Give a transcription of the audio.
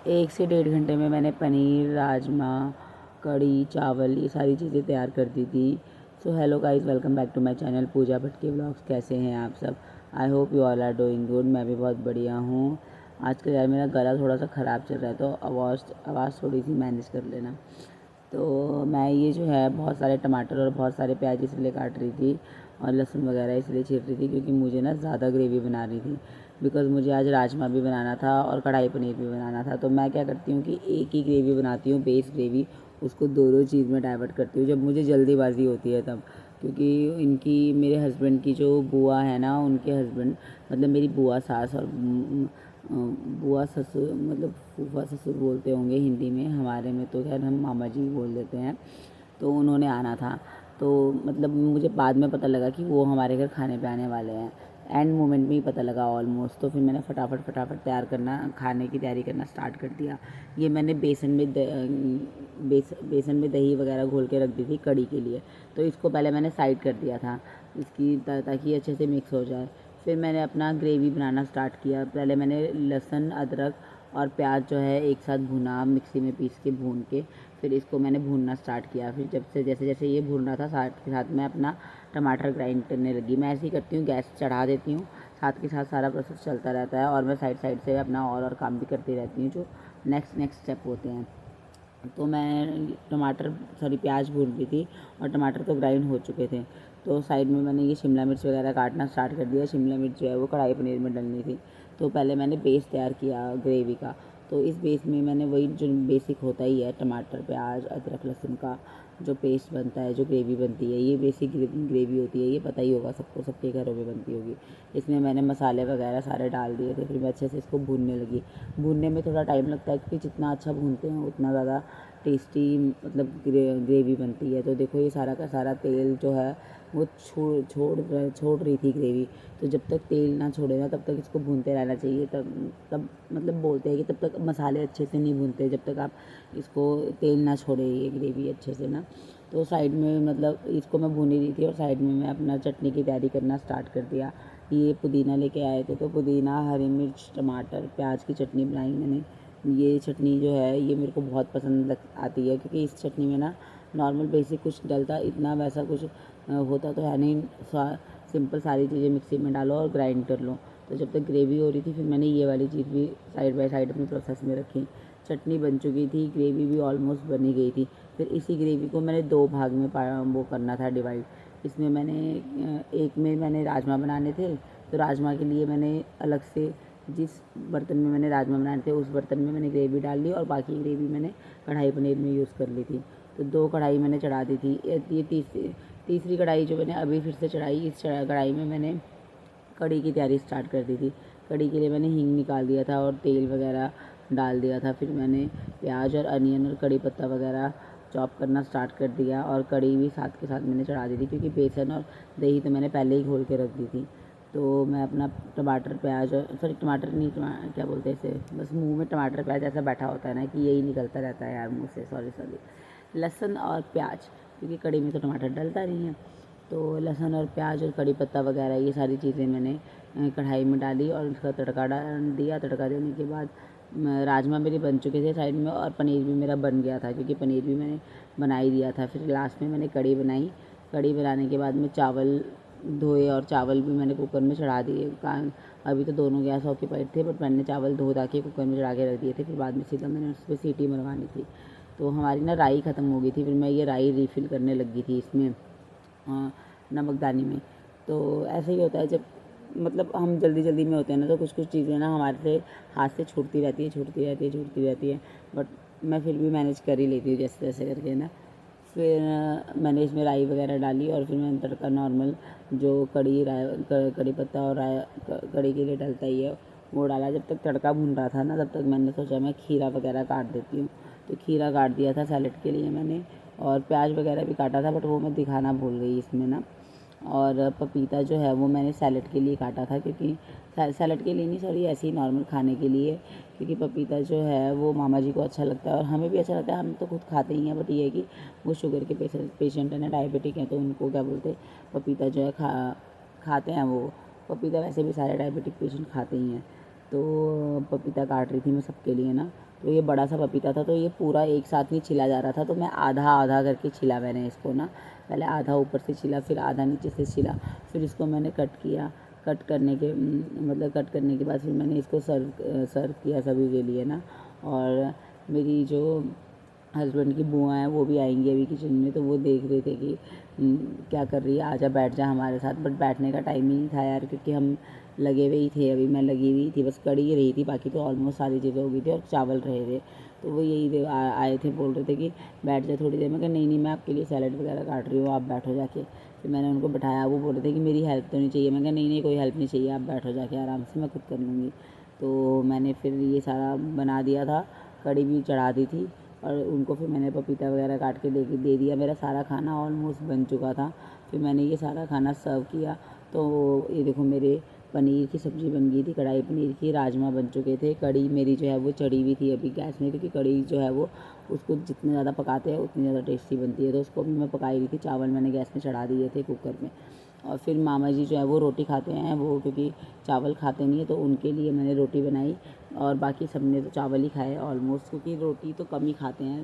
1 से 1.5 घंटे में मैंने पनीर, राजमा, कढ़ी, चावल ये सारी चीज़ें तैयार कर दी थी। So hello guys, welcome back to my channel Pooja Bhatt vlogs. कैसे हैं आप सब? I hope you all are doing good. मैं भी बहुत बढ़िया हूँ। आजकल यार मेरा गला थोड़ा सा ख़राब चल रहा है, तो आवाज़ थोड़ी सी मैनेज कर लेना। तो मैं ये जो है बहुत सारे टमाटर और बहुत सारे प्याज इसलिए काट रही थी और लहसुन वगैरह इसलिए चीर रही थी क्योंकि मुझे ना ज़्यादा ग्रेवी बना रही थी। बिकॉज़ मुझे आज राजमा भी बनाना था और कढ़ाई पनीर भी बनाना था। तो मैं क्या करती हूँ कि एक ही ग्रेवी बनाती हूँ, बेस ग्रेवी, उसको दो चीज़ में डाइवर्ट करती हूँ जब मुझे जल्दीबाजी होती है तब। क्योंकि इनकी मेरे हस्बैंड की जो बुआ है ना, उनके हस्बैंड मतलब मेरी बुआ सास और बुआ ससुर मतलब फूफा ससुर बोलते होंगे हिंदी में, हमारे में तो खैर हम मामा जी बोल देते हैं। तो उन्होंने आना था, तो मतलब मुझे बाद में पता लगा कि वो हमारे घर खाने पे आने वाले हैं। एंड मोमेंट में ही पता लगा ऑलमोस्ट। तो फिर मैंने फटाफट तैयार करना, खाने की तैयारी करना स्टार्ट कर दिया। ये मैंने बेसन में दही वगैरह घोल के रख दी थी कढ़ी के लिए। तो इसको पहले मैंने साइड कर दिया था इसकी ताकि अच्छे से मिक्स हो जाए। फिर मैंने अपना ग्रेवी बनाना स्टार्ट किया। पहले मैंने लहसुन, अदरक और प्याज जो है एक साथ भुना, मिक्सी में पीस के भून के फिर इसको मैंने भूनना स्टार्ट किया। फिर जैसे जैसे ये भून रहा था, साथ के साथ मैं अपना टमाटर ग्राइंड करने लगी। मैं ऐसे ही करती हूँ, गैस चढ़ा देती हूँ, साथ के साथ सारा प्रोसेस चलता रहता है और मैं साइड से अपना और काम भी करती रहती हूँ जो नेक्स्ट स्टेप होते हैं। तो मैं प्याज भून रही थी और टमाटर तो ग्राइंड हो चुके थे। तो साइड में मैंने ये शिमला मिर्च वगैरह काटना स्टार्ट कर दिया। शिमला मिर्च जो है वो कढ़ाई पनीर में डलनी थी। तो पहले मैंने बेस तैयार किया ग्रेवी का। तो इस बेस में मैंने वही जो बेसिक होता ही है, टमाटर, प्याज, अदरक, लहसुन का जो पेस्ट बनता है, जो ग्रेवी बनती है, ये बेसिक ग्रेवी होती है। ये पता ही होगा सबको, सबके घरों में बनती होगी। इसमें मैंने मसाले वगैरह सारे डाल दिए थे। फिर मैं अच्छे से इसको भूनने लगी। भूनने में थोड़ा टाइम लगता है क्योंकि जितना अच्छा भूनते हैं उतना ज़्यादा टेस्टी मतलब ग्रेवी बनती है। तो देखो ये सारा का सारा तेल जो है वो छोड़ रही थी ग्रेवी। तो जब तक तेल ना छोड़े ना तब तक इसको भूनते रहना चाहिए। तब मतलब बोलते हैं कि तब तक मसाले अच्छे से नहीं भूनते जब तक आप इसको तेल ना छोड़े ये ग्रेवी अच्छे से ना। तो साइड में मतलब इसको मैं भून ही रही थी और साइड में मैं अपना चटनी की तैयारी करना स्टार्ट कर दिया। ये पुदीना लेके आए थे, तो पुदीना, हरी मिर्च, टमाटर, प्याज की चटनी बनाई मैंने। ये चटनी जो है ये मेरे को बहुत पसंद आती है क्योंकि इस चटनी में ना नॉर्मल बेसिक कुछ डलता, इतना वैसा कुछ होता तो है नहीं। सिंपल सारी चीज़ें मिक्सी में डालो और ग्राइंड कर लो। तो जब तक ग्रेवी हो रही थी फिर मैंने ये वाली चीज़ भी साइड बाय साइड अपने प्रोसेस में रखी। चटनी बन चुकी थी, ग्रेवी भी ऑलमोस्ट बनी गई थी। फिर इसी ग्रेवी को मैंने 2 भाग में वो करना था डिवाइड। इसमें मैंने एक में मैंने राजमा बनाने थे। तो राजमा के लिए मैंने अलग से जिस बर्तन में मैंने राजमा बनाए थे उस बर्तन में मैंने ग्रेवी डाल ली और बाकी ग्रेवी मैंने कढ़ाई पनीर में यूज़ कर ली थी। तो 2 कढ़ाई मैंने चढ़ा दी थी। ये तीसरी कढ़ाई जो मैंने अभी फिर से चढ़ाई, इस कढ़ाई में मैंने कढ़ी की तैयारी स्टार्ट कर दी थी। कढ़ी के लिए मैंने हींग निकाल दिया था और तेल वगैरह डाल दिया था। फिर मैंने प्याज और अनियन और कड़ी पत्ता वगैरह चॉप करना स्टार्ट कर दिया और कढ़ी भी साथ के साथ मैंने चढ़ा दी थी क्योंकि बेसन और दही तो मैंने पहले ही घोल के रख दी थी। तो मैं अपना टमाटर प्याज और टमाटर नहीं, क्या बोलते हैं इसे, बस मुंह में टमाटर प्याज ऐसा बैठा होता है ना कि यही निकलता रहता है यार मुंह से, सॉरी। लहसुन और प्याज, क्योंकि कढ़ी में तो टमाटर डलता नहीं है। तो लहसुन और प्याज और कड़ी पत्ता वगैरह ये सारी चीज़ें मैंने कढ़ाई में डाली और उसका तड़का डाल दिया। तड़का देने के बाद राजमा मेरे बन चुके थे साइड में और पनीर भी मेरा बन गया था क्योंकि पनीर भी मैंने बना ही दिया था। फिर लास्ट में मैंने कढ़ी बनाई। कढ़ी बनाने के बाद में चावल धोए और चावल भी मैंने कुकर में चढ़ा दिए। अभी तो दोनों गैस ऑक्यूपाइड थे, बट मैंने चावल धो धा के कुकर में चढ़ा के रख दिए थे। फिर बाद में सीधा मैंने उस पर सीटी मरवानी थी। तो हमारी ना राई ख़त्म हो गई थी। फिर मैं ये राई रिफ़िल करने लगी थी इसमें नमकदानी में। तो ऐसे ही होता है जब मतलब हम जल्दी में होते हैं ना, तो कुछ चीज़ें ना हमारे से हाथ से छूटती रहती है। बट मैं फिर भी मैनेज कर ही लेती हूँ जैसे तैसे करके ना। फिर मैंने इसमें राई वगैरह डाली और फिर मैंने तड़का नॉर्मल जो कड़ी पत्ता और कड़ी के लिए डलता ही है वो डाला। जब तक तड़का भून रहा था ना तब तक मैंने सोचा मैं खीरा वगैरह काट देती हूँ। तो खीरा काट दिया था सैलेड के लिए मैंने, और प्याज वगैरह भी काटा था बट वो मैं दिखाना भूल गई इसमें ना। और पपीता जो है वो मैंने सैलेड के लिए काटा था, क्योंकि सैलेड के लिए नहीं, सॉरी, ऐसे ही नॉर्मल खाने के लिए। क्योंकि पपीता जो है वो मामा जी को अच्छा लगता है और हमें भी अच्छा लगता है, हम तो खुद खाते ही हैं। बट ये है कि वो शुगर के पेशेंट है ना, डायबिटिक हैं, तो उनको क्या बोलते हैं, पपीता जो है खाते हैं वो। पपीता वैसे भी सारे डायबिटिक पेशेंट खाते ही हैं। तो पपीता काट रही थी मैं सबके लिए ना। तो ये बड़ा सा पपीता था, तो ये पूरा एक साथ नहीं छिला जा रहा था, तो मैं आधा आधा करके छिला मैंने इसको ना, पहले आधा ऊपर से छिला, फिर आधा नीचे से छिला, फिर इसको मैंने कट किया। कट करने के मतलब कट करने के बाद फिर मैंने इसको सर्व किया सभी के लिए ना। और मेरी जो हस्बैंड की बुआ हैं वो भी आएंगी अभी किचन में, तो वो देख रहे थे कि क्या कर रही है, आजा बैठ जा हमारे साथ। बट बैठने का टाइम ही नहीं था यार, क्योंकि हम लगे हुए ही थे, अभी मैं लगी हुई थी, बस कड़ी ही रही थी, बाकी तो ऑलमोस्ट सारी चीज़ें हो गई थी और चावल रहे थे। तो वो यही आए थे, बोल रहे थे कि बैठ जा थोड़ी देर। मैं कहा नहीं मैं आपके लिए सैलड वगैरह काट रही हूँ, आप बैठो जाके। फिर मैंने उनको बैठाया, वो बोल रहे थे कि मेरी हेल्प तो नहीं चाहिए। मैं कहा नहीं कोई हेल्प नहीं चाहिए, आप बैठो जाके आराम से, मैं खुद कर लूँगी। तो मैंने फिर ये सारा बना दिया था, कड़ी भी चढ़ा दी थी, और उनको फिर मैंने पपीता वगैरह काट के दे दिया। मेरा सारा खाना ऑलमोस्ट बन चुका था। फिर मैंने ये सारा खाना सर्व किया। तो ये देखो मेरे पनीर की सब्ज़ी बन गई थी, कढ़ाई पनीर की, राजमा बन चुके थे, कड़ी मेरी जो है वो चढ़ी हुई थी अभी गैस में, क्योंकि कड़ी जो है वो उसको जितने ज़्यादा पकाते हैं उतनी ज़्यादा टेस्टी बनती है। तो उसको भी मैं पकाई हुई थी, चावल मैंने गैस में चढ़ा दिए थे कुकर में। और फिर मामा जी जो है वो रोटी खाते हैं, वो क्योंकि चावल खाते नहीं है, तो उनके लिए मैंने रोटी बनाई। और बाकी सब ने तो चावल ही खाए ऑलमोस्ट, क्योंकि रोटी तो कम ही खाते हैं।